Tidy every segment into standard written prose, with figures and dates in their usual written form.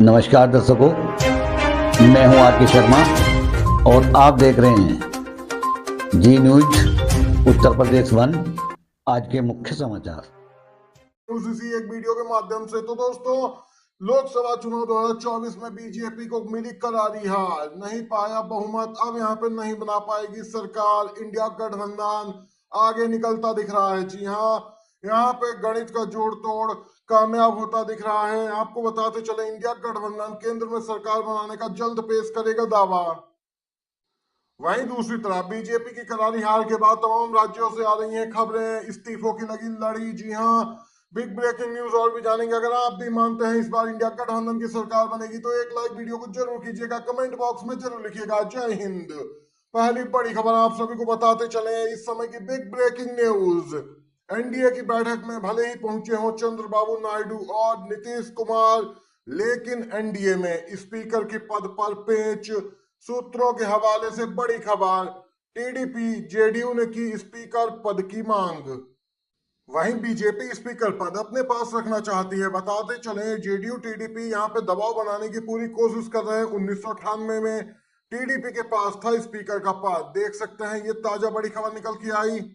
नमस्कार दर्शकों, मैं हूं आर.के. शर्मा और आप देख रहे हैं जी न्यूज उत्तर प्रदेश 1। आज के मुख्य समाचार इसी एक वीडियो के माध्यम से। तो दोस्तों, लोकसभा चुनाव 2024 में बीजेपी को मिली करारी हार, नहीं पाया बहुमत, अब यहाँ पे नहीं बना पाएगी सरकार। इंडिया गठबंधन आगे निकलता दिख रहा है। जी हाँ, यहाँ पे गणित का जोड़ तोड़ कामयाब होता दिख रहा है। आपको बताते चले, इंडिया गठबंधन केंद्र में सरकार बनाने का जल्द पेश करेगा दावा। वहीं दूसरी तरफ बीजेपी की करारी हार के बाद तमाम राज्यों से आ रही हैं खबरें, इस्तीफों की लगी लड़ी। जी हाँ, बिग ब्रेकिंग न्यूज और भी जानेंगे। अगर आप भी मानते हैं इस बार इंडिया गठबंधन की सरकार बनेगी तो एक लाइक वीडियो को जरूर कीजिएगा, कमेंट बॉक्स में जरूर लिखिएगा जय हिंद। पहली बड़ी खबर आप सभी को बताते चले, इस समय की बिग ब्रेकिंग न्यूज। एनडीए की बैठक में भले ही पहुंचे हो चंद्रबाबू नायडू और नीतीश कुमार, लेकिन एनडीए में स्पीकर के पद पर पेच। सूत्रों के हवाले से बड़ी खबर, टीडीपी जेडीयू ने की स्पीकर पद की मांग। वहीं बीजेपी स्पीकर पद अपने पास रखना चाहती है। बताते चले, जेडीयू टीडीपी यहाँ पे दबाव बनाने की पूरी कोशिश कर रहे हैं। 1998 में टीडीपी के पास था स्पीकर का पद, देख सकते हैं, ये ताजा बड़ी खबर निकल के आई।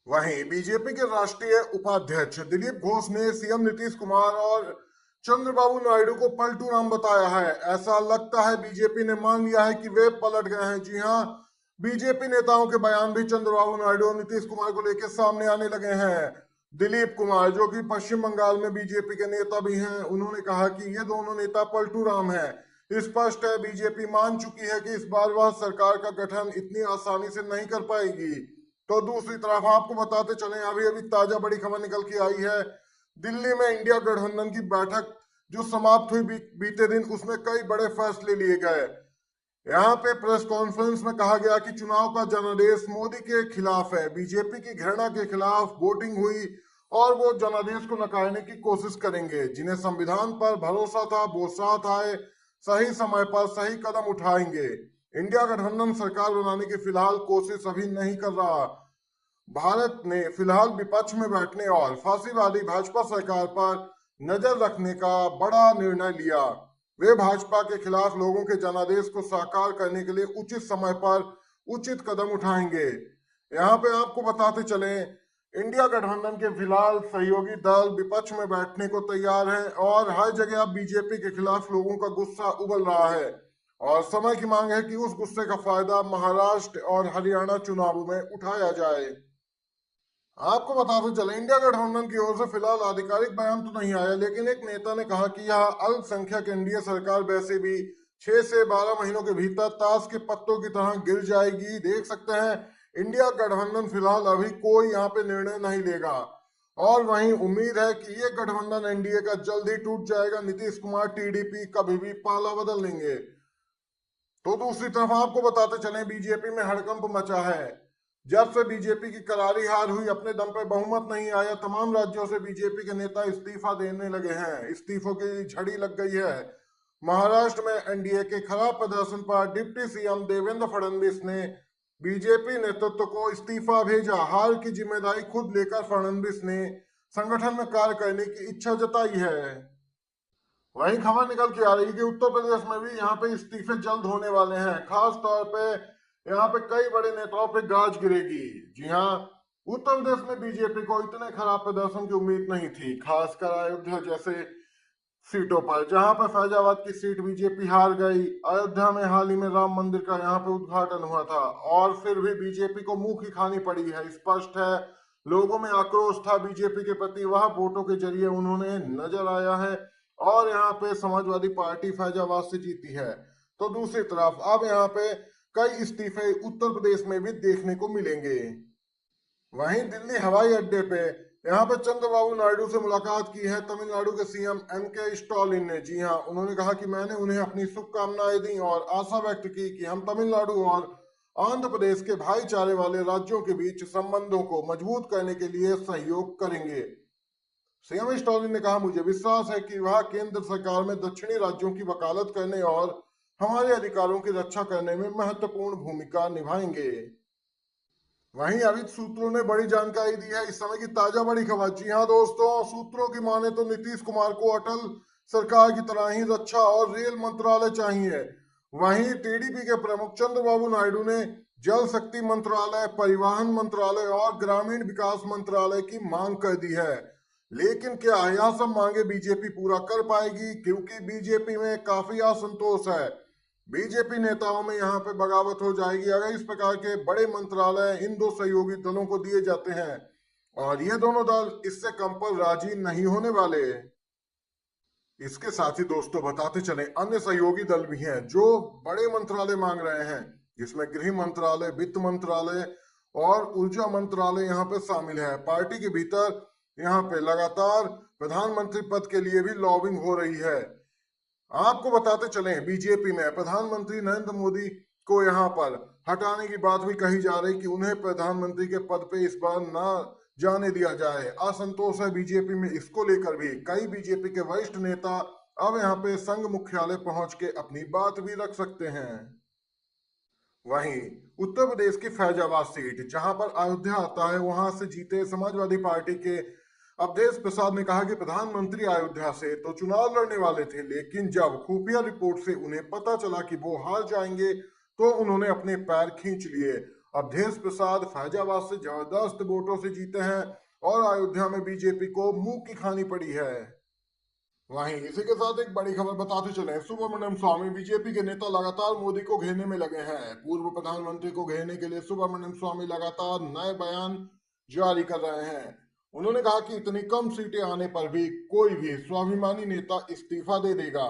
वहीं बीजेपी के राष्ट्रीय उपाध्यक्ष दिलीप घोष ने सीएम नीतीश कुमार और चंद्रबाबू नायडू को पलटू राम बताया है। ऐसा लगता है बीजेपी ने मान लिया है कि वे पलट गए हैं। जी हाँ, बीजेपी नेताओं के बयान भी चंद्रबाबू नायडू और नीतीश कुमार को लेकर सामने आने लगे हैं। दिलीप कुमार, जो कि पश्चिम बंगाल में बीजेपी के नेता भी हैं, उन्होंने कहा कि ये दोनों नेता पलटू राम है। स्पष्ट है बीजेपी मान चुकी है कि इस बार वह सरकार का गठन इतनी आसानी से नहीं कर पाएगी। तो दूसरी तरफ आपको बताते चले, अभी अभी ताजा बड़ी खबर निकल के आई है। दिल्ली में इंडिया गठबंधन की बैठक जो समाप्त हुई बीते दिन, उसमें कई बड़े फैसले लिए गए। यहाँ पे प्रेस कॉन्फ्रेंस में कहा गया कि चुनाव का जनादेश मोदी के खिलाफ है, बीजेपी की घृणा के खिलाफ वोटिंग हुई और वो जनादेश को नकारने की कोशिश करेंगे। जिन्हें संविधान पर भरोसा था वो साथ आए, सही समय पर सही कदम उठाएंगे। इंडिया गठबंधन सरकार बनाने की फिलहाल कोशिश अभी नहीं कर रहा। भारत ने फिलहाल विपक्ष में बैठने और फांसीवादी भाजपा सरकार पर नजर रखने का बड़ा निर्णय लिया। वे भाजपा के खिलाफ लोगों के जनादेश को साकार करने के लिए उचित समय पर उचित कदम उठाएंगे। यहाँ पे आपको बताते चले, इंडिया गठबंधन के फिलहाल सहयोगी दल विपक्ष में बैठने को तैयार है और हर जगह अब बीजेपी के खिलाफ लोगों का गुस्सा उबल रहा है और समय की मांग है कि उस गुस्से का फायदा महाराष्ट्र और हरियाणा चुनावों में उठाया जाए। आपको बताते चले, इंडिया गठबंधन की ओर से फिलहाल आधिकारिक बयान तो नहीं आया, लेकिन एक नेता ने कहा कि यह अल्पसंख्यक एनडीए सरकार वैसे भी 6 से 12 महीनों के भीतर ताश के पत्तों की तरह गिर जाएगी। देख सकते हैं, इंडिया गठबंधन फिलहाल अभी कोई यहाँ पे निर्णय नहीं लेगा और वहीं उम्मीद है कि ये गठबंधन एनडीए का जल्द ही टूट जाएगा। नीतीश कुमार टीडीपी कभी भी पाला बदल लेंगे। तो दूसरी तरफ आपको बताते चले, बीजेपी में हड़कंप मचा है। जब से बीजेपी की करारी हार हुई, अपने दम पे बहुमत नहीं आया, तमाम राज्यों से बीजेपी के नेता इस्तीफा देने लगे हैं। इस्तीफों की झड़ी लग गई है। महाराष्ट्र में एनडीए के खराब प्रदर्शन पर डिप्टी सीएम देवेंद्र फडणवीस ने बीजेपी नेतृत्व को इस्तीफा भेजा। हार की जिम्मेदारी खुद लेकर फडणवीस ने संगठन में कार्य करने की इच्छा जताई है। वही खबर निकल के आ रही है कि उत्तर प्रदेश में भी यहाँ पे इस्तीफे जल्द होने वाले हैं। खास तौर पे यहाँ पे कई बड़े नेताओं पे गाज गिरेगी। जी हाँ, उत्तर प्रदेश में बीजेपी को इतने खराब प्रदर्शन की उम्मीद नहीं थी, खासकर अयोध्या जैसे सीटों पर, जहां पर फैजाबाद की सीट बीजेपी हार गई। अयोध्या में हाल ही में राम मंदिर का यहाँ पे उद्घाटन हुआ था और फिर भी बीजेपी को मुंह की खानी पड़ी है। स्पष्ट है, लोगों में आक्रोश था बीजेपी के प्रति, वह वोटों के जरिए उन्होंने नजर आया है और यहाँ पे समाजवादी पार्टी फैजाबाद से जीती है। तो दूसरी तरफ अब यहाँ पे कई इस्तीफे उत्तर प्रदेश में भी देखने को मिलेंगे। वहीं दिल्ली हवाई अड्डे पे यहाँ पे चंद्रबाबू नायडू से मुलाकात की है तमिलनाडु के सीएम एम.के. स्टालिन ने। जी हाँ, उन्होंने कहा कि मैंने उन्हें अपनी शुभकामनाएं दी और आशा व्यक्त की कि हम तमिलनाडु और आंध्र प्रदेश के भाईचारे वाले राज्यों के बीच संबंधों को मजबूत करने के लिए सहयोग करेंगे। सीएम स्टालिन ने कहा, मुझे विश्वास है कि वह केंद्र सरकार में दक्षिणी राज्यों की वकालत करने और हमारे अधिकारों की रक्षा करने में महत्वपूर्ण भूमिका निभाएंगे। वहीं अभी सूत्रों ने बड़ी जानकारी दी है, इस समय की ताजा बड़ी खबर। जी हाँ दोस्तों, सूत्रों की माने तो नीतीश कुमार को अटल सरकार की तरह ही रक्षा और रेल मंत्रालय चाहिए। वहीं टीडीपी के प्रमुख चंद्रबाबू नायडू ने जल शक्ति मंत्रालय, परिवहन मंत्रालय और ग्रामीण विकास मंत्रालय की मांग कर दी है। लेकिन क्या यह सब मांगे बीजेपी पूरा कर पाएगी? क्योंकि बीजेपी में काफी असंतोष है। बीजेपी नेताओं में यहाँ पे बगावत हो जाएगी अगर इस प्रकार के बड़े मंत्रालय इन दो सहयोगी दलों को दिए जाते हैं, और ये दोनों दल इससे कम पर राजी नहीं होने वाले। इसके साथ ही दोस्तों बताते चले अन्य सहयोगी दल भी हैं जो बड़े मंत्रालय मांग रहे हैं, जिसमें गृह मंत्रालय, वित्त मंत्रालय और ऊर्जा मंत्रालय यहाँ पे शामिल है। पार्टी के भीतर यहाँ पे लगातार प्रधानमंत्री पद के लिए भी लॉबिंग हो रही है। आपको बताते चले बीजेपी में प्रधानमंत्री नरेंद्र मोदी को यहाँ पर हटाने की बात भी कही जा रही कि उन्हें प्रधानमंत्री के पद पे इस बार ना जाने दिया जाए। असंतोष है बीजेपी में, इसको लेकर भी कई बीजेपी के वरिष्ठ नेता अब यहाँ पे संघ मुख्यालय पहुंच के अपनी बात भी रख सकते हैं। वहीं उत्तर प्रदेश की फैजाबाद सीट जहां पर अयोध्या आता है, वहां से जीते समाजवादी पार्टी के अवधेश प्रसाद ने कहा कि प्रधानमंत्री अयोध्या से तो चुनाव लड़ने वाले थे, लेकिन जब खुफिया रिपोर्ट से उन्हें पता चला कि वो हार जाएंगे तो उन्होंने अपने पैर खींच लिए। अवधेश प्रसाद फैजाबाद से जबरदस्त वोटों से जीते हैं और अयोध्या में बीजेपी को मुंह की खानी पड़ी है। वहीं इसी के साथ एक बड़ी खबर बताते चले, सुब्रमण्यम स्वामी बीजेपी के नेता लगातार मोदी को घेरने में लगे हैं। पूर्व प्रधानमंत्री को घेरने के लिए सुब्रमण्यम स्वामी लगातार नए बयान जारी कर रहे हैं। उन्होंने कहा कि इतनी कम सीटें आने पर भी कोई भी स्वाभिमानी नेता इस्तीफा दे देगा,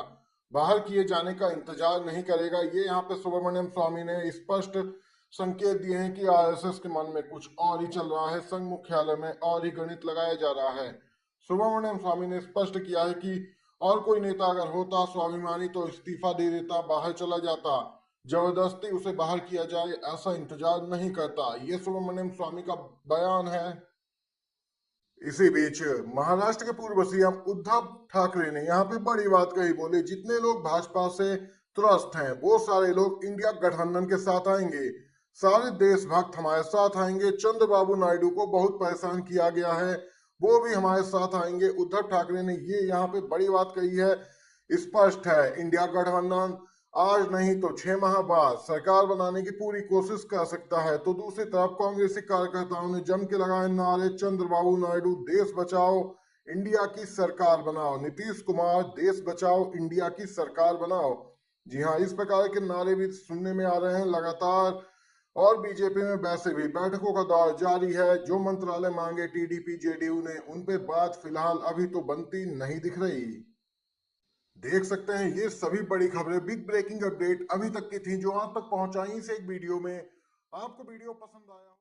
बाहर किए जाने का इंतजार नहीं करेगा। ये यहाँ पे सुब्रमण्यम स्वामी ने स्पष्ट संकेत दिए हैं कि आरएसएस के मन में कुछ और ही चल रहा है, संघ मुख्यालय में और ही गणित लगाया जा रहा है। सुब्रमण्यम स्वामी ने स्पष्ट किया है कि और कोई नेता अगर होता स्वाभिमानी तो इस्तीफा दे देता, बाहर चला जाता, जबरदस्ती उसे बाहर किया जाए ऐसा इंतजार नहीं करता। ये सुब्रमण्यम स्वामी का बयान है। इसी बीच महाराष्ट्र के पूर्व सीएम उद्धव ठाकरे ने यहाँ पे बड़ी बात कही, बोले जितने लोग भाजपा से त्रस्त हैं वो सारे लोग इंडिया गठबंधन के साथ आएंगे, सारे देशभक्त हमारे साथ आएंगे। चंद्रबाबू नायडू को बहुत परेशान किया गया है, वो भी हमारे साथ आएंगे। उद्धव ठाकरे ने ये यहाँ पे बड़ी बात कही है। स्पष्ट है इंडिया गठबंधन आज नहीं तो 6 माह बाद सरकार बनाने की पूरी कोशिश कर सकता है। तो दूसरी तरफ कांग्रेसी कार्यकर्ताओं ने जम के लगाए नारे, चंद्रबाबू नायडू देश बचाओ, इंडिया की सरकार बनाओ, नीतीश कुमार देश बचाओ, इंडिया की सरकार बनाओ। जी हाँ, इस प्रकार के नारे भी सुनने में आ रहे हैं लगातार। और बीजेपी में वैसे भी बैठकों का दौर जारी है। जो मंत्रालय मांगे टीडीपी जेडीयू ने, उन पे बात फिलहाल अभी तो बनती नहीं दिख रही। देख सकते हैं ये सभी बड़ी खबरें, बिग ब्रेकिंग अपडेट अभी तक की थी जो आज तक पहुंचाई इस एक वीडियो में। आपको वीडियो पसंद आया?